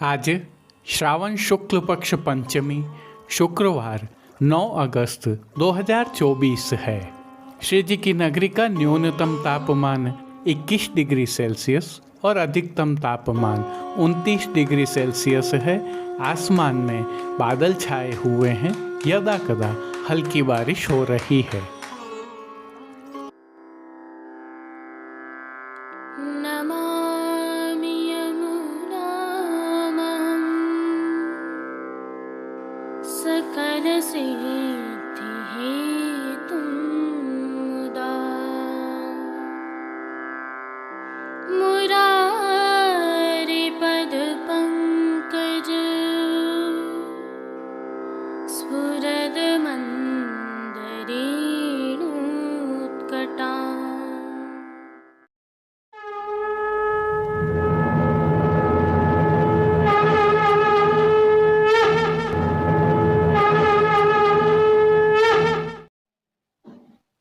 आज श्रावण शुक्ल पक्ष पंचमी शुक्रवार 9 अगस्त 2024 है। श्री जी की नगरी का न्यूनतम तापमान 21 डिग्री सेल्सियस और अधिकतम तापमान 29 डिग्री सेल्सियस है। आसमान में बादल छाए हुए हैं, यदा कदा हल्की बारिश हो रही है। नमामि यमुनां सकलसिद्धिहेतुं मुदा मुरारिपदपङ्कज स्फुरदमन्दरेणुत्कटा।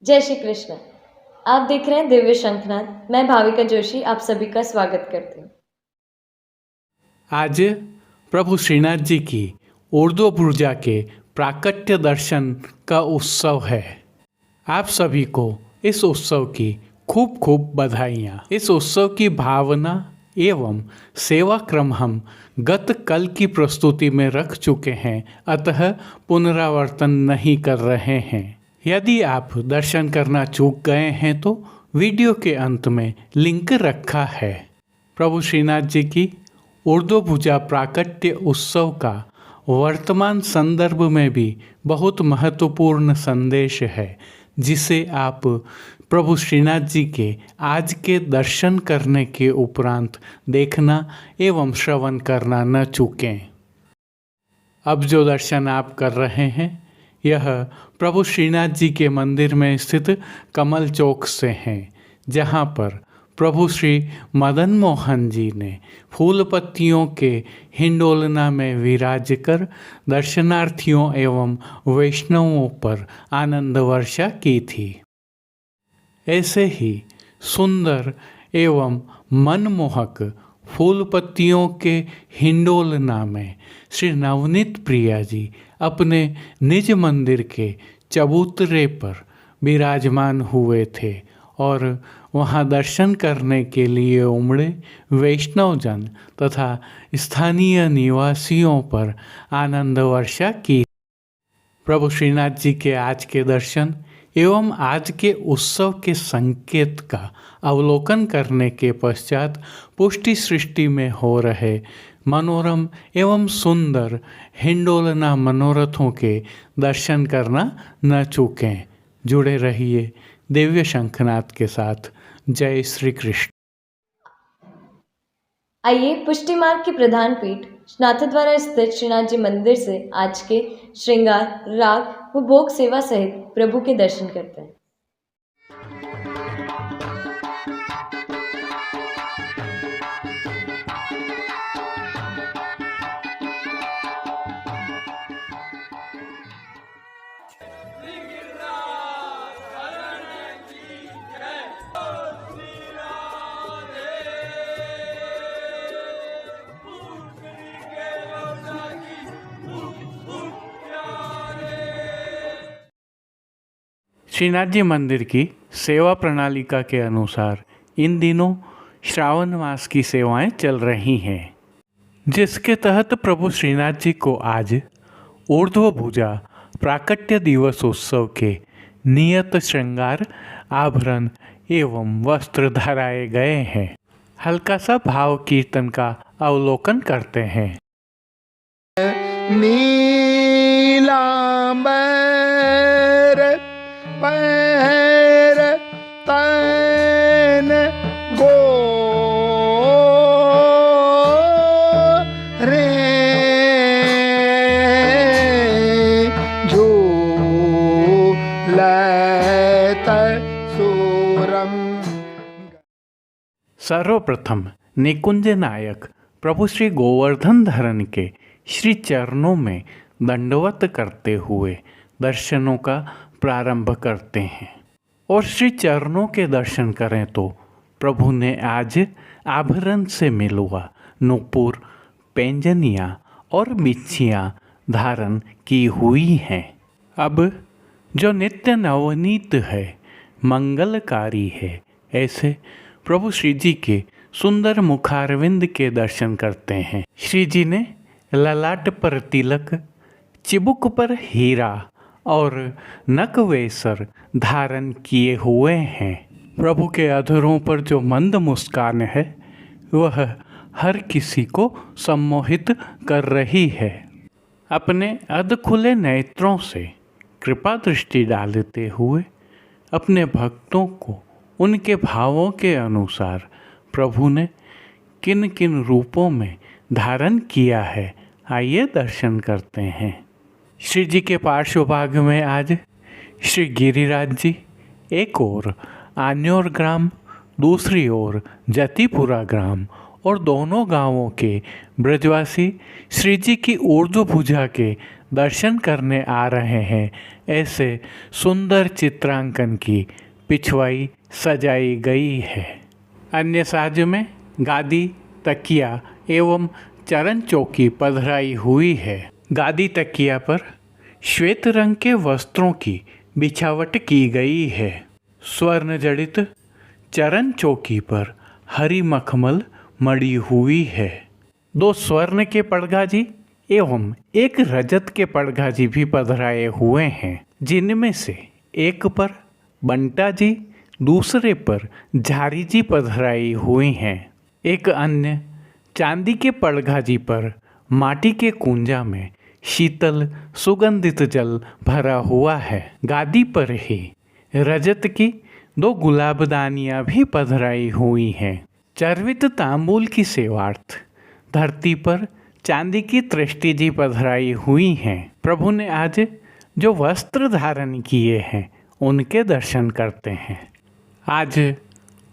जय श्री कृष्ण। आप देख रहे हैं दिव्य शंखनाद। मैं भाविका जोशी आप सभी का स्वागत करती हूँ। आज प्रभु श्रीनाथ जी की ऊर्ध्वभुजा के प्राकट्य दर्शन का उत्सव है। आप सभी को इस उत्सव की खूब खूब बधाइयाँ। इस उत्सव की भावना एवं सेवा क्रम हम गत कल की प्रस्तुति में रख चुके हैं, अतः पुनरावर्तन नहीं कर रहे हैं। यदि आप दर्शन करना चूक गए हैं तो वीडियो के अंत में लिंक रखा है। प्रभु श्रीनाथ जी की ऊर्ध्वभुजा प्राकट्य उत्सव का वर्तमान संदर्भ में भी बहुत महत्वपूर्ण संदेश है, जिसे आप प्रभु श्रीनाथ जी के आज के दर्शन करने के उपरांत देखना एवं श्रवण करना न चूकें। अब जो दर्शन आप कर रहे हैं यह प्रभु श्रीनाथ जी के मंदिर में स्थित कमल चौक से हैं, जहाँ पर प्रभु श्री मदन मोहन जी ने फूल पत्तियों के हिंडोलना में विराज कर दर्शनार्थियों एवं वैष्णवों पर आनंद वर्षा की थी। ऐसे ही सुंदर एवं मनमोहक फूल पत्तियों के हिंडोलना में श्री नवनीत प्रिया जी अपने निज मंदिर के चबूतरे पर विराजमान हुए थे और वहां दर्शन करने के लिए उमड़े वैष्णवजन तथा स्थानीय निवासियों पर आनंद वर्षा की। प्रभु श्रीनाथ जी के आज के दर्शन एवं आज के उत्सव के संकेत का अवलोकन करने के पश्चात पुष्टि सृष्टि में हो रहे मनोरम एवं सुंदर हिंडोलना मनोरथों के दर्शन करना न चूकें। जुड़े रहिए दिव्य शंखनाद के साथ। जय श्री कृष्ण। आइए पुष्टि मार्ग की प्रधान पीठ नाथद्वारा स्थित श्रीनाथ जी मंदिर से आज के श्रृंगार, राग व भोग सेवा सहित प्रभु के दर्शन करते हैं। श्रीनाथ जी मंदिर की सेवा प्रणालिका के अनुसार इन दिनों श्रावण मास की सेवाएं चल रही हैं, जिसके तहत प्रभु श्रीनाथ जी को आज ऊर्ध्वभुजा प्राकट्य दिवस उत्सव के नियत श्रृंगार, आभरण एवं वस्त्र धराए गए हैं। हल्का सा भाव कीर्तन का अवलोकन करते हैं। नीलांबर पैर तन गो रे झूलत सूरम। सर्वप्रथम निकुंज नायक प्रभु श्री गोवर्धन धरन के श्री चरणों में दंडवत करते हुए दर्शनों का प्रारंभ करते हैं और श्री चरणों के दर्शन करें तो प्रभु ने आज आभरण से मिलुआ नूपुर पैंजनियाँ और बिच्छियाँ धारण की हुई हैं। अब जो नित्य नवनीत है, मंगलकारी है, ऐसे प्रभु श्री जी के सुंदर मुखारविंद के दर्शन करते हैं। श्री जी ने ललाट पर तिलक, चिबुक पर हीरा और नकवेसर धारण किए हुए हैं। प्रभु के अधरों पर जो मंद मुस्कान है वह हर किसी को सम्मोहित कर रही है। अपने अध खुले नेत्रों से कृपा दृष्टि डालते हुए अपने भक्तों को उनके भावों के अनुसार प्रभु ने किन किन रूपों में धारण किया है, आइए दर्शन करते हैं। श्री जी के पार्श्व भाग में आज श्री गिरिराज जी, एक ओर आन्योर ग्राम, दूसरी ओर जतिपुरा ग्राम और दोनों गांवों के ब्रजवासी श्री जी की ऊर्ध्व भुजा के दर्शन करने आ रहे हैं। ऐसे सुंदर चित्रांकन की पिछवाई सजाई गई है। अन्य साज में गादी, तकिया एवं चरण चौकी पधराई हुई है। गादी तकिया पर श्वेत रंग के वस्त्रों की बिछावट की गई है। स्वर्ण जड़ित चरण चौकी पर हरी मखमल मड़ी हुई है। 2 स्वर्ण के पड़गाजी एवं एक रजत के पड़गाजी भी पधराए हुए हैं, जिनमें से एक पर बंटा जी, दूसरे पर झारी जी पधराई हुई हैं। एक अन्य चांदी के पड़गाजी पर माटी के कुंजा में शीतल सुगंधित जल भरा हुआ है। गादी पर ही रजत की 2 गुलाबदानियाँ भी पधराई हुई हैं। चर्वित तांबूल की सेवार्थ धरती पर चांदी की तृष्टि जी पधराई हुई हैं। प्रभु ने आज जो वस्त्र धारण किए हैं उनके दर्शन करते हैं। आज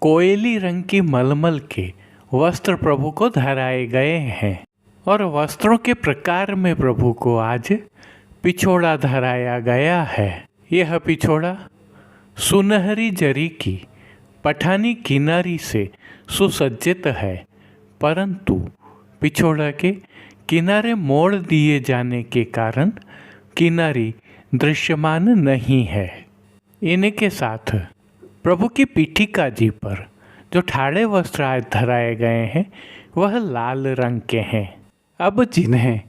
कोयली रंग की मलमल के वस्त्र प्रभु को धराए गए हैं और वस्त्रों के प्रकार में प्रभु को आज पिछोड़ा धराया गया है। यह पिछोड़ा सुनहरी जरी की पठानी किनारी से सुसज्जित है, परंतु पिछोड़ा के किनारे मोड़ दिए जाने के कारण किनारी दृश्यमान नहीं है। इनके साथ प्रभु की पीठिका जी पर जो ठाड़े वस्त्र आज धराए गए हैं वह लाल रंग के हैं। अब जिन्हें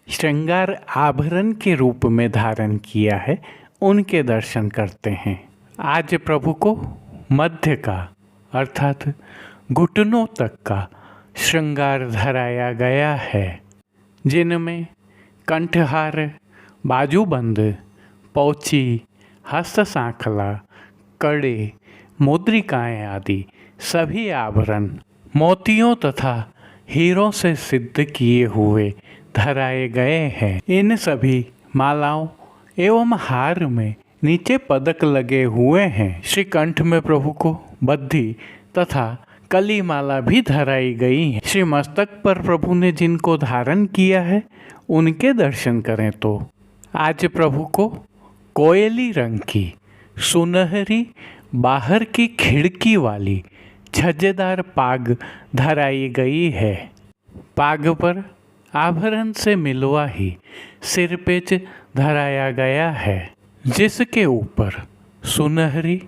श्रृंगार आभरण के रूप में धारण किया है उनके दर्शन करते हैं। आज प्रभु को मध्य का अर्थात घुटनों तक का श्रृंगार धराया गया है, जिनमें कंठहार, बाजूबंद, पौची, हस्त सांखला, कड़े, मुद्रिकाएं आदि सभी आभरण मोतियों तथा हीरों से सिद्ध किए हुए धराए गए हैं। इन सभी मालाओं एवं हार में नीचे पदक लगे हुए हैं। श्री कंठ में प्रभु को बद्धी तथा कली माला भी धराई गई है। श्री मस्तक पर प्रभु ने जिनको धारण किया है उनके दर्शन करें तो आज प्रभु को कोयली रंग की सुनहरी बाहर की खिड़की वाली छज्जेदार पाग धराई गई है। पाग पर आभरण से मिलवा ही सिरपेच धराया गया है, जिसके ऊपर सुनहरी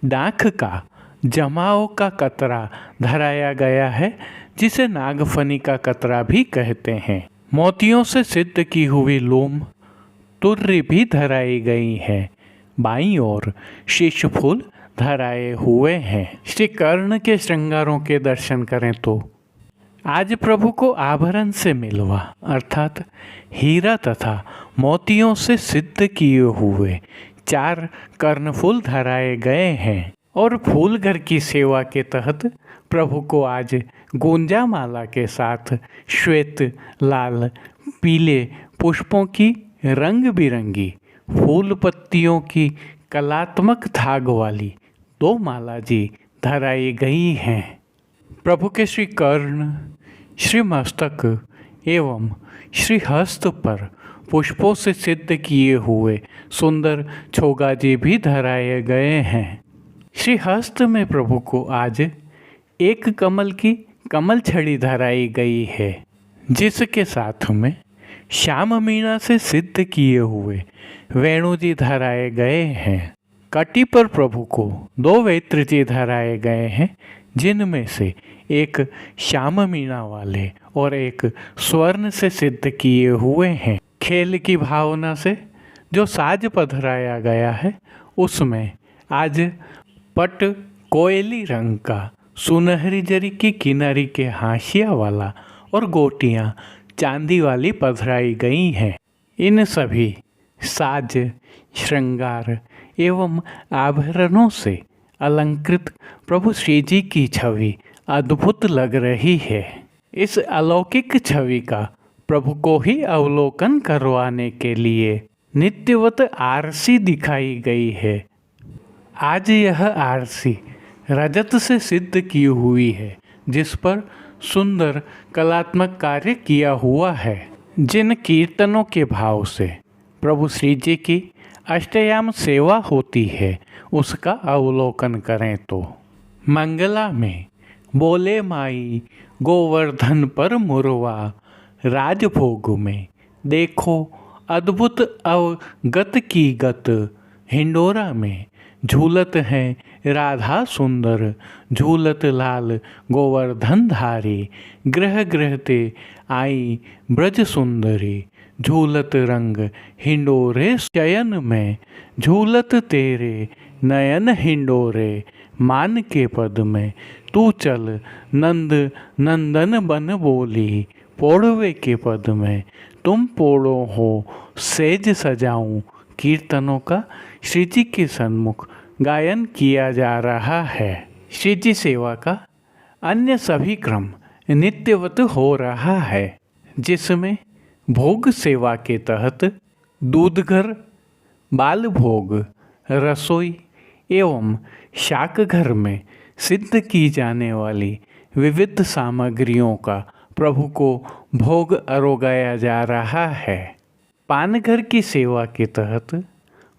डांख का जमाओ का कतरा धराया गया है, जिसे नागफनी का कतरा भी कहते हैं। मोतियों से सिद्ध की हुई लोम तुर्री भी धराई गई है। बाईं ओर शीश फूल धराए हुए हैं। श्री कर्ण के श्रृंगारों के दर्शन करें तो आज प्रभु को आभरण से मिलवा अर्थात हीरा तथा मोतियों से सिद्ध किए हुए 4 कर्णफूल धराए गए हैं और फूल घर की सेवा के तहत प्रभु को आज गुंजा माला के साथ श्वेत, लाल, पीले पुष्पों की रंग बिरंगी फूल पत्तियों की कलात्मक धाग वाली 2 माला जी धराई गई हैं। प्रभु के श्री कर्ण, श्री मस्तक एवं श्री हस्त पर पुष्पों से सिद्ध किए हुए सुंदर छोगाजी भी धराए गए हैं। श्री हस्त में प्रभु को आज एक कमल की कमल छड़ी धराई गई है, जिसके साथ में श्याम मीणा से सिद्ध किए हुए वेणु जी धराए गए हैं। कटी पर प्रभु को 2 वेत्र जी धराए गए हैं, जिनमें से एक श्याम मीणा वाले और एक स्वर्ण से सिद्ध किए हुए हैं। खेल की भावना से जो साज पधराया गया है उसमें आज पट कोयली रंग का सुनहरी जरी की किनारी के हाशिया वाला और गोटियां चांदी वाली पधराई गई हैं। इन सभी साज, श्रृंगार एवं आभरणों से अलंकृत प्रभु श्री जी की छवि अद्भुत लग रही है। इस अलौकिक छवि का प्रभु को ही अवलोकन करवाने के लिए नित्यवत आरसी दिखाई गई है। आज यह आरसी रजत से सिद्ध की हुई है, जिस पर सुंदर कलात्मक कार्य किया हुआ है। जिन कीर्तनों के भाव से प्रभु श्री जी की अष्टयाम सेवा होती है उसका अवलोकन करें तो मंगला में बोले माई गोवर्धन पर मुरवा, राजभोग में देखो अद्भुत अवगत की गत, हिंडोरा में झूलत हैं राधा सुंदर, झूलत लाल गोवर्धन धारी, ग्रह ग्रहते आई ब्रज सुंदरी, झूलत रंग हिंडोरे शयन में, झूलत तेरे नयन हिंडोरे, मान के पद में तू चल नंद नंदन बन बोली, पोड़वे के पद में तुम पोड़ो हो सेज सजाऊं। कीर्तनों का श्री जी के सन्मुख गायन किया जा रहा है। श्री जी सेवा का अन्य सभी क्रम नित्यवत हो रहा है, जिसमें भोग सेवा के तहत दूधघर, बाल भोग, रसोई एवं शाक घर में सिद्ध की जाने वाली विविध सामग्रियों का प्रभु को भोग अरोगाया जा रहा है। पानघर की सेवा के तहत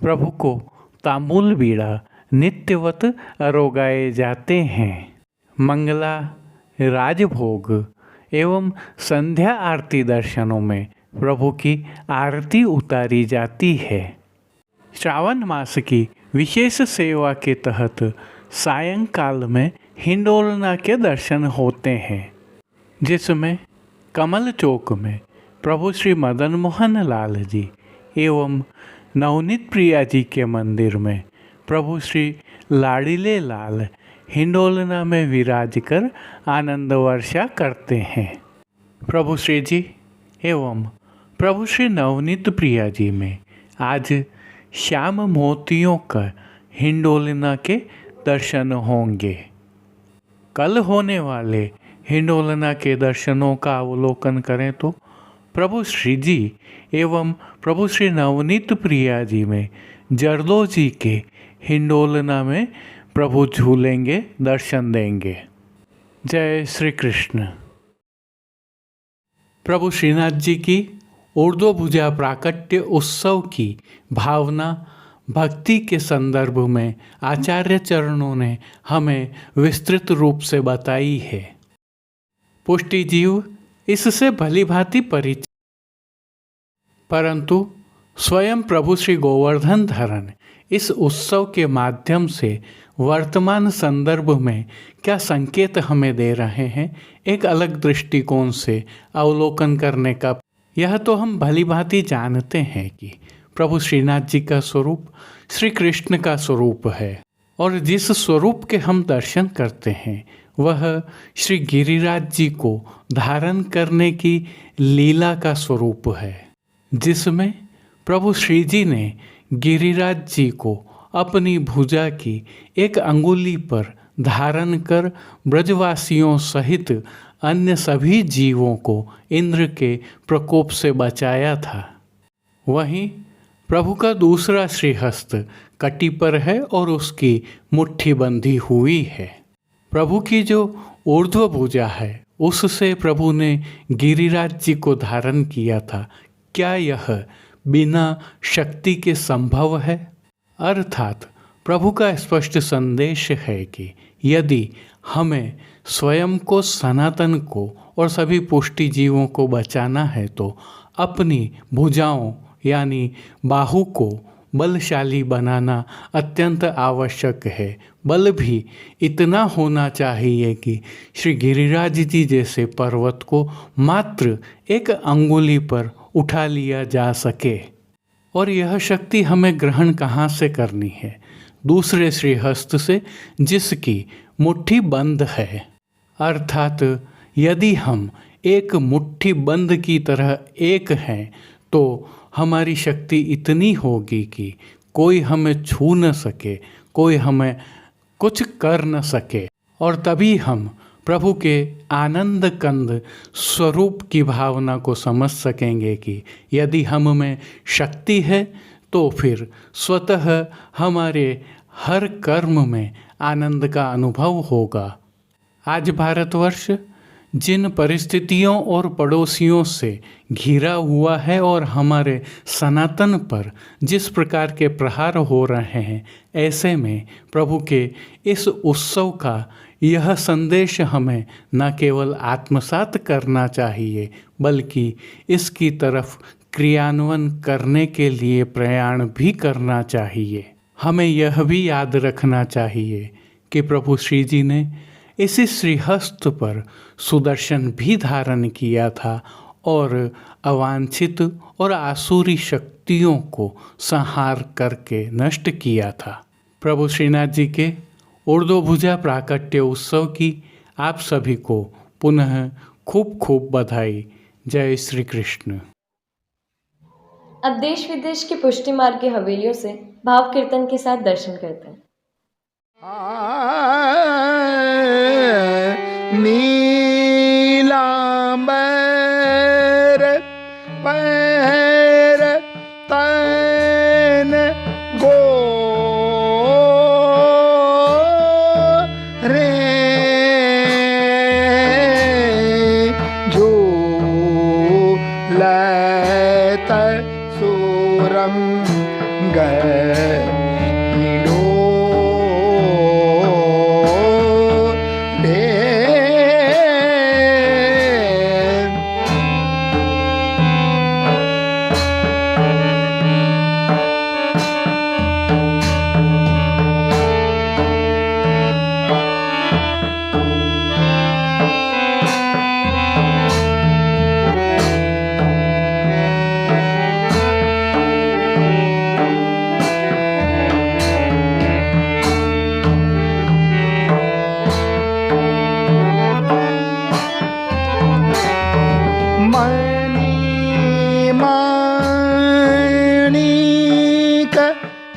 प्रभु को तांबूल बीड़ा नित्यवत अरोगाए जाते हैं। मंगला, राजभोग एवं संध्या आरती दर्शनों में प्रभु की आरती उतारी जाती है। श्रावण मास की विशेष सेवा के तहत सायंकाल में हिंडोलना के दर्शन होते हैं, जिसमें कमल चौक में प्रभु श्री मदन मोहन लाल जी एवं नवनीत प्रिया जी के मंदिर में प्रभु श्री लाड़ीले लाल हिंडोलना में विराज कर आनंद वर्षा करते हैं। प्रभु श्री जी एवं प्रभु श्री नवनीत प्रिया जी में आज श्याम मोतियों का हिंडोलना के दर्शन होंगे। कल होने वाले हिंडोलना के दर्शनों का अवलोकन करें तो प्रभु श्री जी एवं प्रभु श्री नवनीत प्रिया जी में जरदोजी के हिंडोलना में प्रभु झूलेंगे, दर्शन देंगे। जय श्री कृष्ण। प्रभु श्रीनाथ जी की ऊर्ध्वभुजा प्राकट्य उत्सव की भावना भक्ति के संदर्भ में आचार्य चरणों ने हमें विस्तृत रूप से बताई है। पुष्टि जीव इससे भलीभांति परिचित, परंतु स्वयं प्रभु श्री गोवर्धन धरन इस उत्सव के माध्यम से वर्तमान संदर्भ में क्या संकेत हमें दे रहे हैं, एक अलग दृष्टिकोण से अवलोकन करने का। यह तो हम भलीभांति जानते हैं कि प्रभु श्रीनाथ जी का स्वरूप श्री कृष्ण का स्वरूप है और जिस स्वरूप के हम दर्शन करते हैं वह श्री गिरिराज जी को धारण करने की लीला का स्वरूप है, जिसमें प्रभु श्री जी ने गिरिराज जी को अपनी भुजा की एक अंगुली पर धारण कर ब्रजवासियों सहित अन्य सभी जीवों को इंद्र के प्रकोप से बचाया था। वहीं प्रभु का दूसरा श्रीहस्त कटी पर है और उसकी मुट्ठी बंधी हुई है। प्रभु की जो ऊर्ध्व भुजा है उससे प्रभु ने गिरिराज जी को धारण किया था। क्या यह बिना शक्ति के संभव है? अर्थात प्रभु का स्पष्ट संदेश है कि यदि हमें स्वयं को, सनातन को और सभी पुष्टि जीवों को बचाना है तो अपनी भुजाओं यानी बाहु को बलशाली बनाना अत्यंत आवश्यक है। बल भी इतना होना चाहिए कि श्री गिरिराज जी जैसे पर्वत को मात्र एक अंगुली पर उठा लिया जा सके। और यह शक्ति हमें ग्रहण कहाँ से करनी है? दूसरे श्रीहस्त से जिसकी मुट्ठी बंद है। अर्थात यदि हम एक मुट्ठी बंद की तरह एक हैं तो हमारी शक्ति इतनी होगी कि कोई हमें छू न सके, कोई हमें कुछ कर न सके। और तभी हम प्रभु के आनंद कंद स्वरूप की भावना को समझ सकेंगे कि यदि हम में शक्ति है तो फिर स्वतः हमारे हर कर्म में आनंद का अनुभव होगा। आज भारतवर्ष जिन परिस्थितियों और पड़ोसियों से घिरा हुआ है और हमारे सनातन पर जिस प्रकार के प्रहार हो रहे हैं, ऐसे में प्रभु के इस उत्सव का यह संदेश हमें न केवल आत्मसात करना चाहिए बल्कि इसकी तरफ क्रियान्वयन करने के लिए प्रयाण भी करना चाहिए। हमें यह भी याद रखना चाहिए कि प्रभु श्री जी ने इसी श्रीहस्त पर सुदर्शन भी धारण किया था और अवांछित और आसुरी शक्तियों को संहार करके नष्ट किया था। प्रभु श्रीनाथ जी के ऊर्ध्वभुजा प्राकट्य उत्सव की आप सभी को पुनः खूब खूब बधाई। जय श्री कृष्ण। अब देश विदेश की पुष्टि मार्ग की हवेलियों से भाव कीर्तन के साथ दर्शन करते हैं। नीलांबर पैर तन गो रे झूलत सुरम गईडो माणिक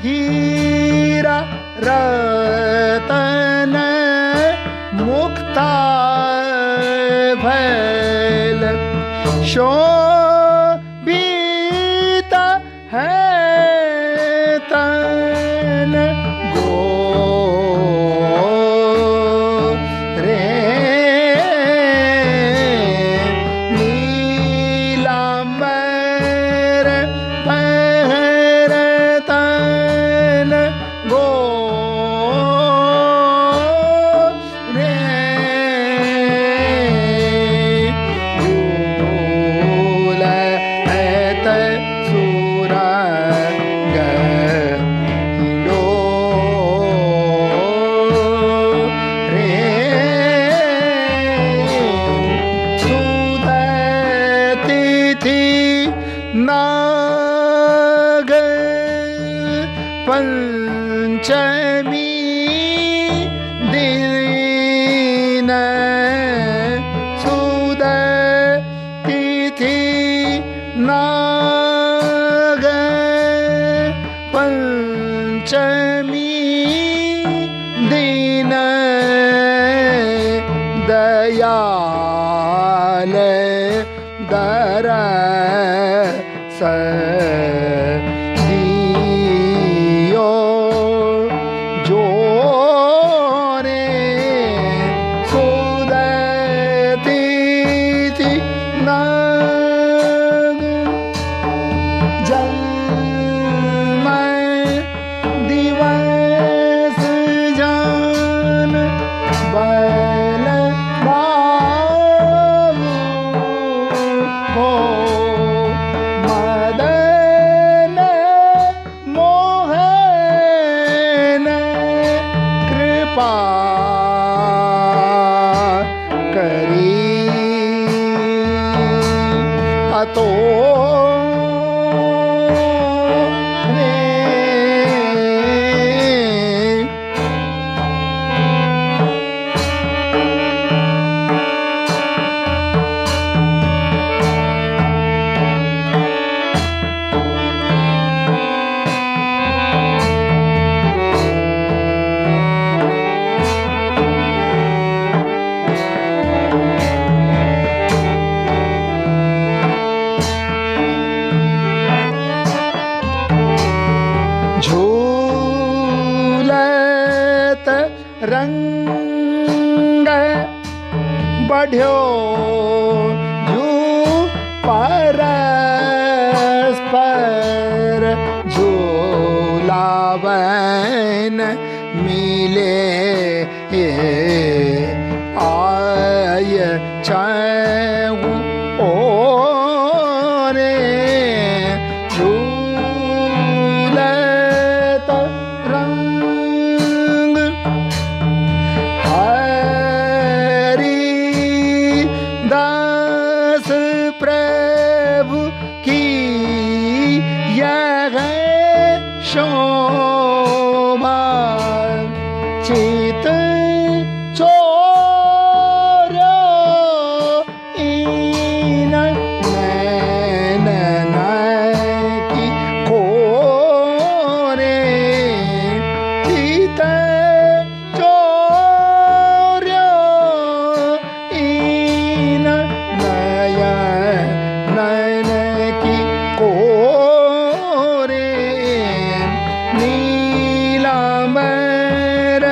हीरा रतन मुक्ता भैल शोभित है तन गो रे नीलांबर पैर तन गो रे झूलत सुरंग लो रे सुदतिथि नाग पंचमी दिन सुदतिथि नाग पंचमी दिन दयाल दरस दियो जो रे सुदतिथि नाग जन्म दिवस जान बल बाबू मदन मोहन कृपा करी अतो झूलत रंग बढ़्यो जू परस्पर झूलावन मिले आय चाहूं ओरे झूलत रंग हरि दास प्रभु की यह शोभा चित चोर्यो इन नैन की कोरे चित चोर्यो इन नयन की कोरे नीलांबर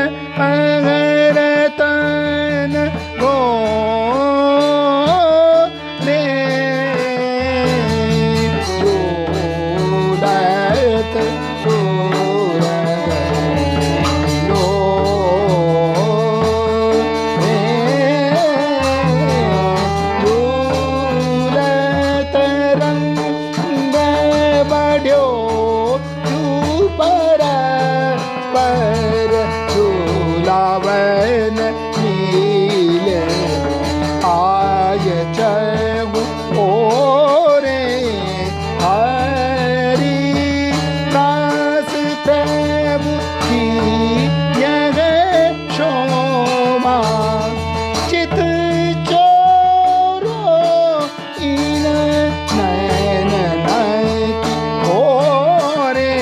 अगरतन गोरे जोड़त सुरगलो झूलत रंग बढ़्यो जू परस्पर झूलावन मिले आय चाहूं ओरे हरि दास प्रभु की यह शोभा चित चोरो इन नैन की ओरे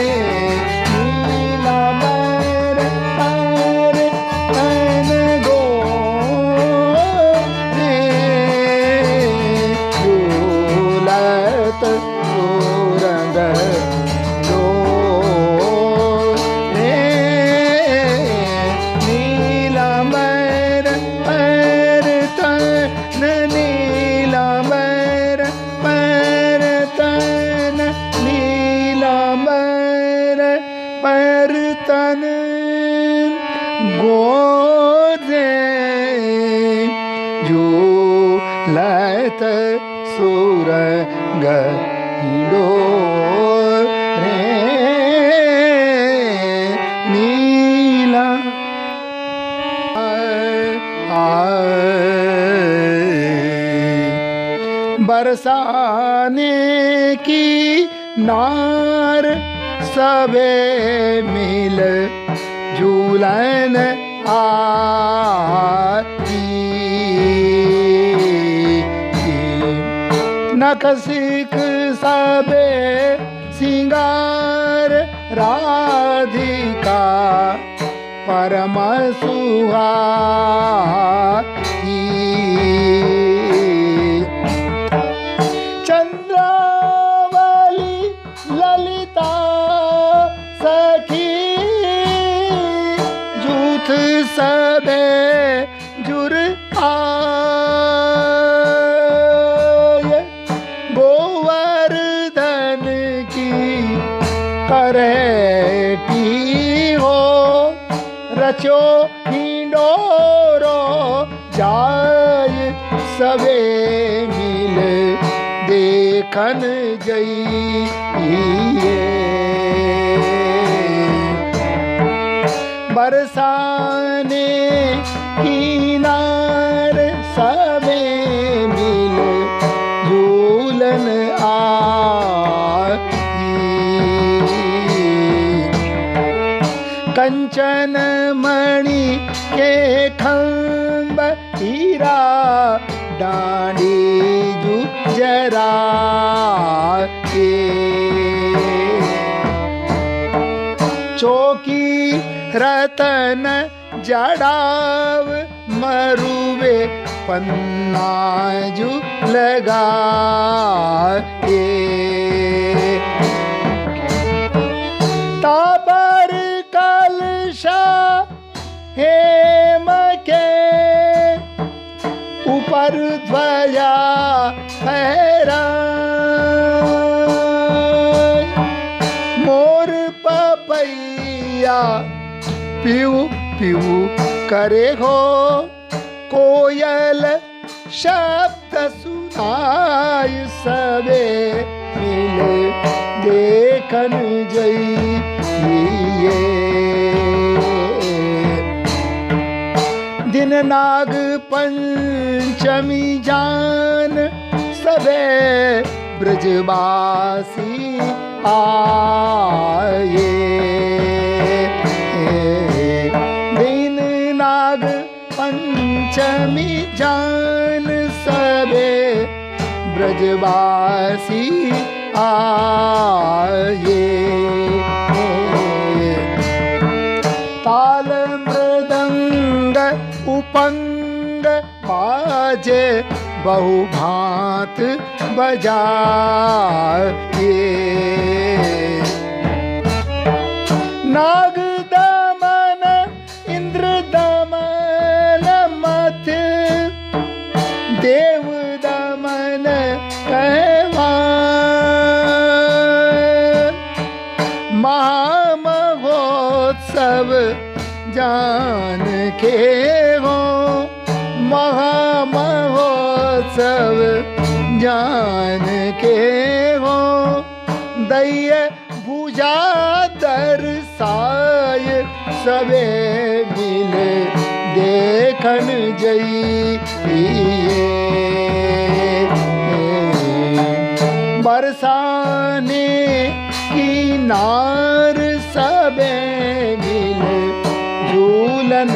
नीलांबर पर तन गोरे झूलत सुरंग लो नीलांबर पर तन नीलांबर पर तन नीलांबर पर तन गोरे झूलत सुरंग लो रे नीला बरसाने की नार सबे मिल झूलन नख सिख सबे सिंगार राधिका परम सुहाई चंद्रावली ललिता सखी जूथ सबे जुर आए गोवर्धन की करेटी हो रचो हिंडोरो जाय सबे मिल दे देखन जइए। बरसाने किनार सबे मिल झूलन कंचन मणि के खंब हीरा डांडी जरा के चौकी रतन जड़ाव मरुवे पन्नाजू लगा के तापर कलशा हेम के ऊपर ध्वजा फहरा मोर पपैया पीऊ पीऊ करे हो कोयल शब्द सुनाय सबे मिल देखन जइए। दिन नाग पंचमी जान सबे ब्रजवासी आए। दिन नाग पंचमी जान सबे ब्रजवासी आए। ताल मृदंग उपंग बाजे बहुभांत बजाए। नाग दमन इंद्र दमन मथ देव दमन कहवान महामहोत्सव जान के हो महामहोत्सव जान के हो दैय भुजा दरसाय सबे मिल देखन जइए। बरसाने किनार सबे मिल झूलन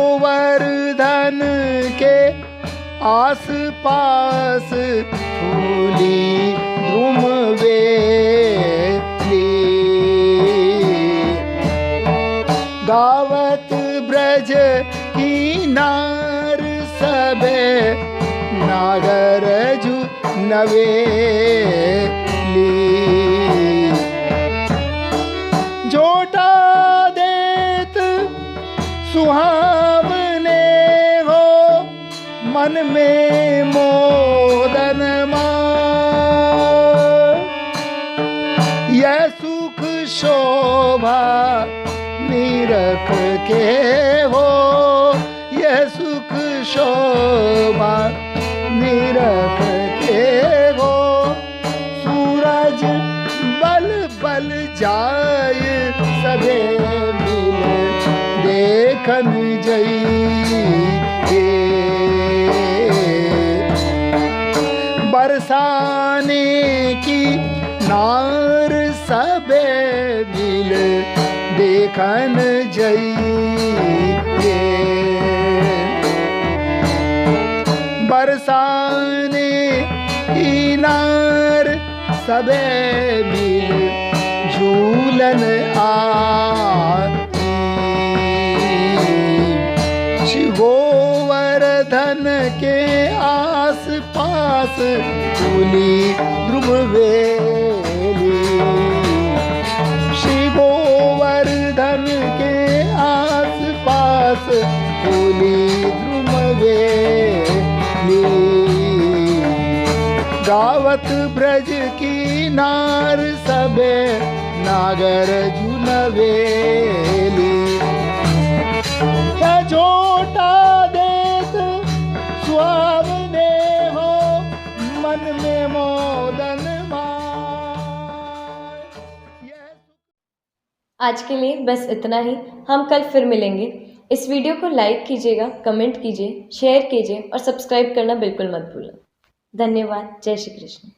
गोवर्धन के आस पास फूली द्रुम वेली गावत ब्रज किनार सबे नागर जू नवेली जोटा देत सुहावने हो मन में मोदन यह सुख शोभा निरख के हो यह सुख शोभा निरख के हो सूरज बल बल जाए सबे मिल देखन जइए। बरसाने की नार सबे मिल देखन जइए। बरसाने की नार सबे मिल झूलन गोवर्धन के आस पास फूली ध्रुव वेली श्री गोवर्धन के आस पास फूली ध्रुव वेली गावत ब्रज की नार सबे नागर जुनवेली झोटा दे आज के लिए बस इतना ही। हम कल फिर मिलेंगे। इस वीडियो को लाइक कीजिएगा, कमेंट कीजिए, शेयर कीजिए और सब्सक्राइब करना बिल्कुल मत भूलना। धन्यवाद। जय श्री कृष्ण।